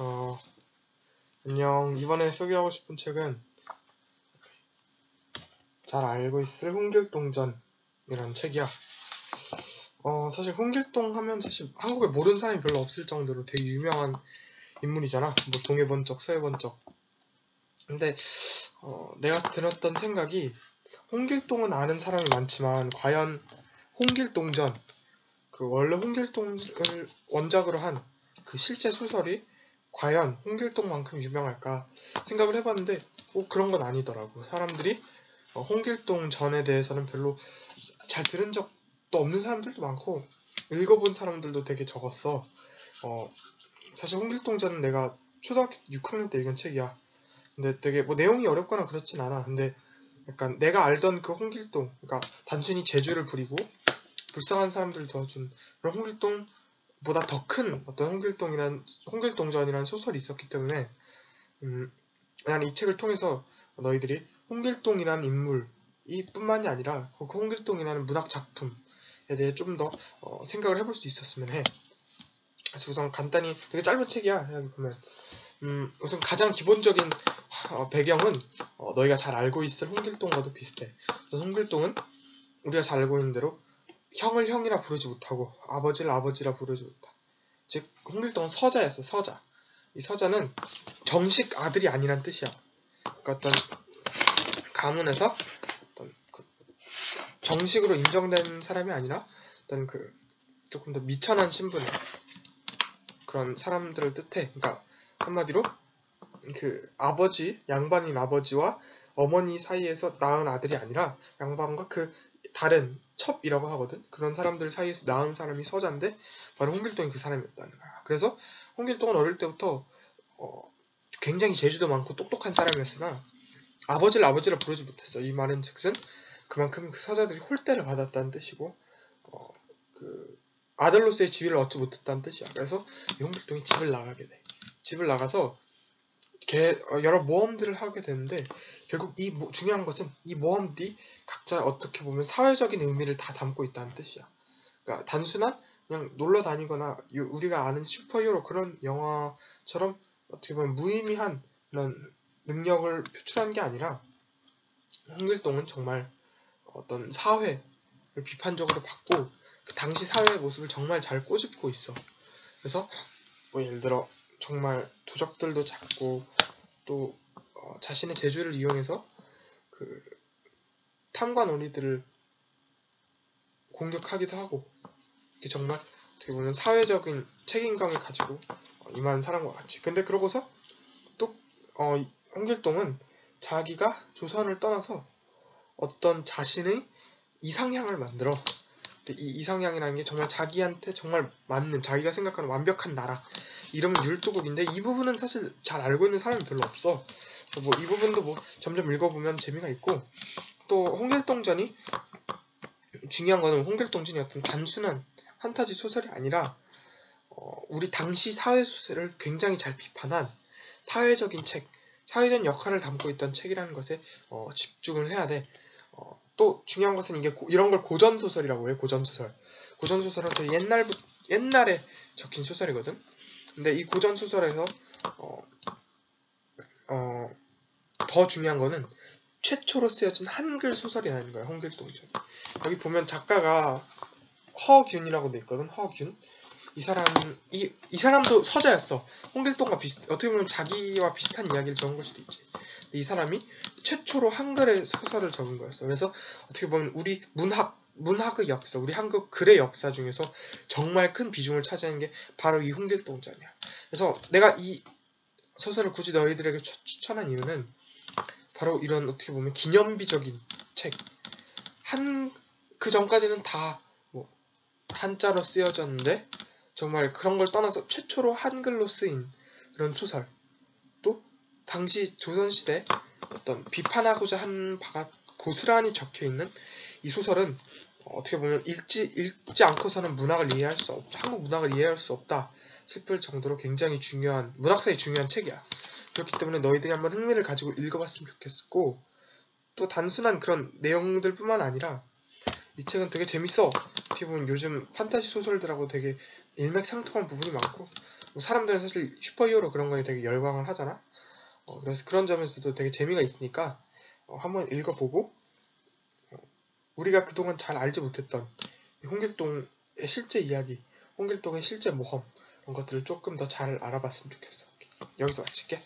어, 안녕. 이번에 소개하고 싶은 책은 잘 알고 있을 홍길동전이라는 책이야. 사실 홍길동 하면 사실 한국에 모르는 사람이 별로 없을 정도로 되게 유명한 인물이잖아. 뭐 동해번쩍, 서해번쩍. 근데 내가 들었던 생각이 홍길동은 아는 사람이 많지만 과연 홍길동전, 그 원래 홍길동을 원작으로 한 그 실제 소설이 과연 홍길동만큼 유명할까 생각을 해봤는데 그런 건 아니더라고. 사람들이 홍길동전에 대해서는 별로 잘 들은 적도 없는 사람들도 많고 읽어본 사람들도 되게 적었어. 사실 홍길동전은 내가 초등학교 6학년 때 읽은 책이야. 근데 되게 뭐 내용이 어렵거나 그렇진 않아. 근데 약간 내가 알던 그 홍길동, 그러니까 단순히 재주를 부리고 불쌍한 사람들을 도와준 그런 홍길동보다 더 큰 어떤 홍길동전이라는 소설이 있었기 때문에 난 이 책을 통해서 너희들이 홍길동이라는 인물이 뿐만이 아니라 그 홍길동이라는 문학 작품에 대해 좀 더 생각을 해볼 수 있었으면 해. 그래서 우선 간단히 되게 짧은 책이야. 여기 보면 우선 가장 기본적인 배경은 너희가 잘 알고 있을 홍길동과도 비슷해. 홍길동은 우리가 잘 알고 있는 대로 형을 형이라 부르지 못하고 아버지를 아버지라 부르지 못하. 즉 홍길동은 서자였어. 서자. 이 서자는 정식 아들이 아니란 뜻이야. 그러니까 어떤 가문에서 어떤 그 정식으로 인정된 사람이 아니라 어떤 그 조금 더 미천한 신분의 그런 사람들을 뜻해. 그러니까 한마디로 그 아버지, 양반인 아버지와 어머니 사이에서 낳은 아들이 아니라 양반과 그 다른 첩이라고 하거든. 그런 사람들 사이에서 낳은 사람이 서자인데 바로 홍길동이 그 사람이었다는 거야. 그래서 홍길동은 어릴 때부터 굉장히 재주도 많고 똑똑한 사람이었으나 아버지를 아버지라 부르지 못했어. 이 말은 즉슨 그만큼 그 서자들이 홀대를 받았다는 뜻이고 그 아들로서의 지위를 얻지 못했다는 뜻이야. 그래서 홍길동이 집을 나가게 돼. 집을 나가서 여러 모험들을 하게 되는데 결국 중요한 것은 이 모험들이 각자 어떻게 보면 사회적인 의미를 다 담고 있다는 뜻이야. 그러니까 단순한 그냥 놀러 다니거나 우리가 아는 슈퍼히어로 그런 영화처럼 어떻게 보면 무의미한 그런 능력을 표출한 게 아니라 홍길동은 정말 어떤 사회를 비판적으로 봤고 그 당시 사회의 모습을 정말 잘 꼬집고 있어. 그래서 뭐 예를 들어 정말 도적들도 잡고 또 자신의 재주를 이용해서 그 탐관 오리들을 공격하기도 하고 이게 정말 어떻게 보면 사회적인 책임감을 가지고 임한 사람과 같이. 근데 그러고서 또 홍길동은 자기가 조선을 떠나서 어떤 자신의 이상향을 만들어. 이 이상향이라는 게 정말 자기한테 정말 맞는 자기가 생각하는 완벽한 나라. 이름은 율도국인데 이 부분은 사실 잘 알고 있는 사람이 별로 없어. 그래서 뭐 이 부분도 뭐 점점 읽어보면 재미가 있고 또 홍길동전이 중요한 거는 홍길동전이 어떤 단순한 판타지 소설이 아니라 우리 당시 사회 소설을 굉장히 잘 비판한 사회적인 책, 사회적인 역할을 담고 있던 책이라는 것에 집중을 해야 돼. 또 중요한 것은 이게 이런 걸 고전소설이라고 해요. 고전소설. 고전소설은 되게 옛날에 적힌 소설이거든. 근데 이 고전소설에서 더 중요한 거는 최초로 쓰여진 한글 소설이라는 거야. 홍길동전. 여기 보면 작가가 허균이라고 돼 있거든. 허균. 이 사람도 서자였어. 홍길동과 어떻게 보면 자기와 비슷한 이야기를 적은 걸 수도 있지. 이 사람이 최초로 한글의 소설을 적은 거였어. 그래서 어떻게 보면 우리 문학의 역사, 우리 한국 글의 역사 중에서 정말 큰 비중을 차지하는 게 바로 이 홍길동전이야. 그래서 내가 이 소설을 굳이 너희들에게 추천한 이유는 바로 이런 어떻게 보면 기념비적인 책. 그 전까지는 다 뭐 한자로 쓰여졌는데 정말 그런 걸 떠나서 최초로 한글로 쓰인 그런 소설. 또 당시 조선시대 어떤 비판하고자 한 바가 고스란히 적혀있는 이 소설은 어떻게 보면 읽지 않고서는 한국 문학을 이해할 수 없다 싶을 정도로 굉장히 중요한, 문학사에 중요한 책이야. 그렇기 때문에 너희들이 한번 흥미를 가지고 읽어봤으면 좋겠고 또 단순한 그런 내용들 뿐만 아니라 이 책은 되게 재밌어. 어떻게 보면 요즘 판타지 소설들하고 되게 일맥상통한 부분이 많고 사람들은 사실 슈퍼히어로 그런 거에 되게 열광을 하잖아. 그래서 그런 점에서도 되게 재미가 있으니까 한번 읽어보고 우리가 그동안 잘 알지 못했던 홍길동의 실제 이야기, 홍길동의 실제 모험 이런 것들을 조금 더 잘 알아봤으면 좋겠어. 여기서 마칠게.